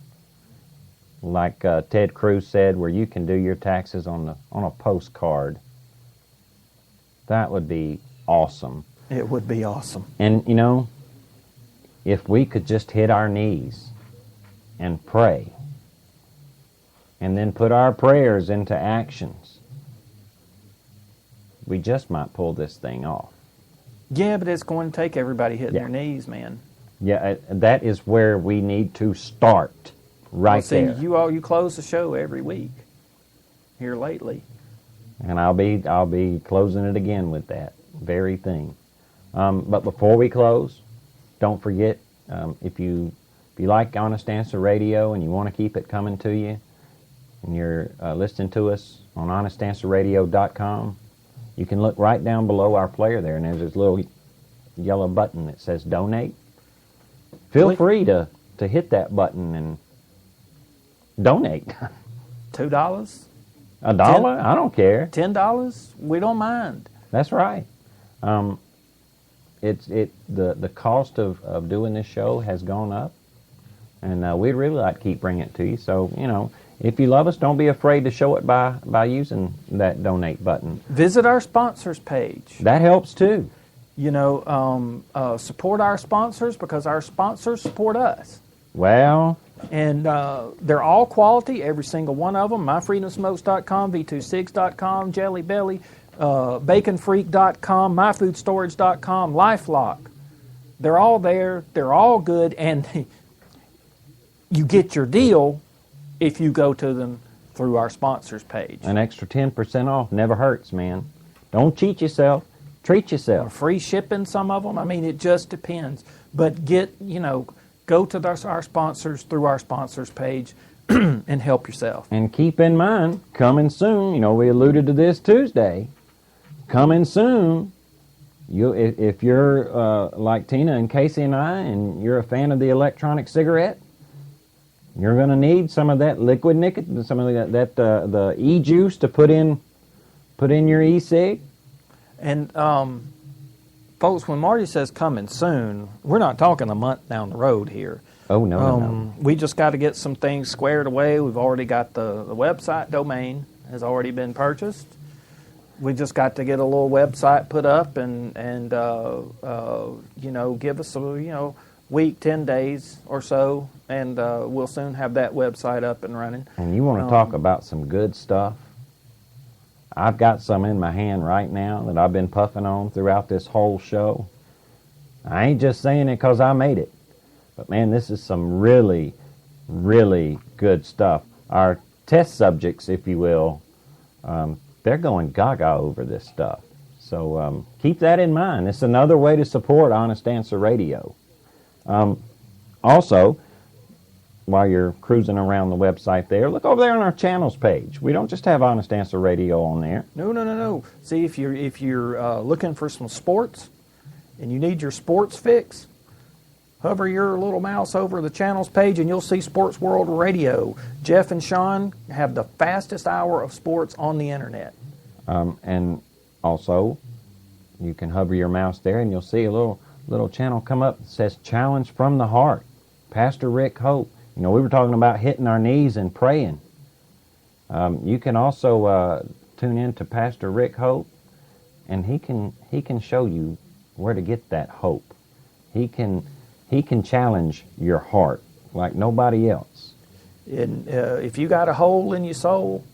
like Ted Cruz said, where you can do your taxes on a postcard. That would be awesome. It would be awesome. And, you know, if we could just hit our knees and pray, and then put our prayers into actions, we just might pull this thing off. Yeah, but it's going to take everybody hitting their knees, man. Yeah, that is where we need to start, right there. You close the show every week here lately. And I'll be closing it again with that very thing. But before we close, don't forget, if you like Honest Answer Radio and you want to keep it coming to you, and you're listening to us on honestanswerradio.com, you can look right down below our player there, and there's this little yellow button that says Donate. Feel free to hit that button and donate. $2? $1? I don't care. $10? We don't mind. That's right. The cost of doing this show has gone up, and we'd really like to keep bringing it to you. So, you know, if you love us, don't be afraid to show it by using that donate button. Visit our sponsors page. That helps too. You know, support our sponsors because our sponsors support us. Well, and they're all quality, every single one of them. MyFreedomSmokes.com, V26.com, Jelly Belly, BaconFreak.com, MyFoodStorage.com, LifeLock. They're all there. They're all good, and you get your deal if you go to them through our sponsors page. An extra 10% off never hurts, man. Don't cheat yourself. Treat yourself. Or free shipping, some of them. I mean, it just depends. But go to our sponsors through our sponsors page and help yourself. And keep in mind, coming soon, you know, we alluded to this Tuesday, coming soon, if you're like Tina and Casey and I, and you're a fan of the electronic cigarette, you're going to need some of that liquid nicotine, some of the e-juice to put in your e-cig. And folks, when Marty says coming soon, we're not talking a month down the road here. Oh, no. We just got to get some things squared away. We've already got the website domain has already been purchased. We just got to get a little website put up and give us a week, 10 days or so, and we'll soon have that website up and running. And you want to talk about some good stuff? I've got some in my hand right now that I've been puffing on throughout this whole show. I ain't just saying it because I made it. But, man, this is some really, really good stuff. Our test subjects, if you will, they're going gaga over this stuff. So keep that in mind. It's another way to support Honest Answer Radio. Also, while you're cruising around the website there, look over there on our channels page. We don't just have Honest Answer Radio on there. No. See, if you're looking for some sports and you need your sports fix, hover your little mouse over the channels page and you'll see Sports World Radio. Jeff and Sean have the fastest hour of sports on the internet. And also, you can hover your mouse there and you'll see a little channel come up that says Challenge from the Heart. Pastor Rick Hope. You know, we were talking about hitting our knees and praying. You can also tune in to Pastor Rick Hope, and he can show you where to get that hope. He can challenge your heart like nobody else. And if you got a hole in your soul,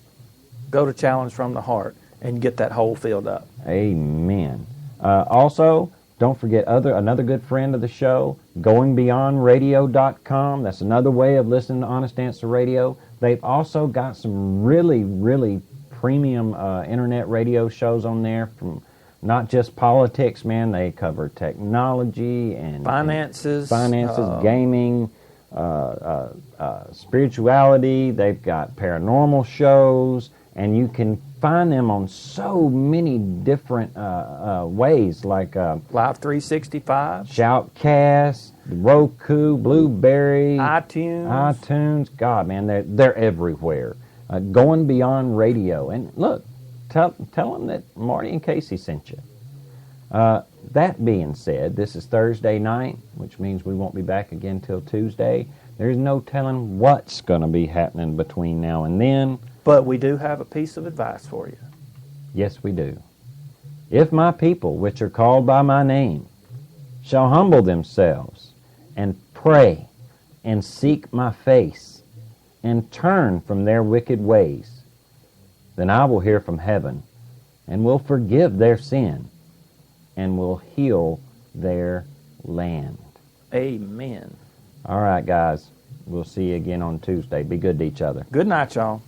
go to Challenge from the Heart and get that hole filled up. Amen. Also, don't forget another good friend of the show, goingbeyondradio.com. That's another way of listening to Honest Answer Radio. They've also got some really, really premium internet radio shows on there, from not just politics, man. They cover technology and finances, gaming, spirituality. They've got paranormal shows, and you can find them on so many different ways, like Live 365, Shoutcast, Roku, Blueberry, iTunes. God, man, they're everywhere. Going Beyond Radio, and look, tell them that Marty and Casey sent you. That being said, this is Thursday night, which means we won't be back again till Tuesday. There's no telling what's going to be happening between now and then. But we do have a piece of advice for you. Yes, we do. If my people, which are called by my name, shall humble themselves and pray and seek my face and turn from their wicked ways, then I will hear from heaven and will forgive their sin and will heal their land. Amen. All right, guys. We'll see you again on Tuesday. Be good to each other. Good night, y'all.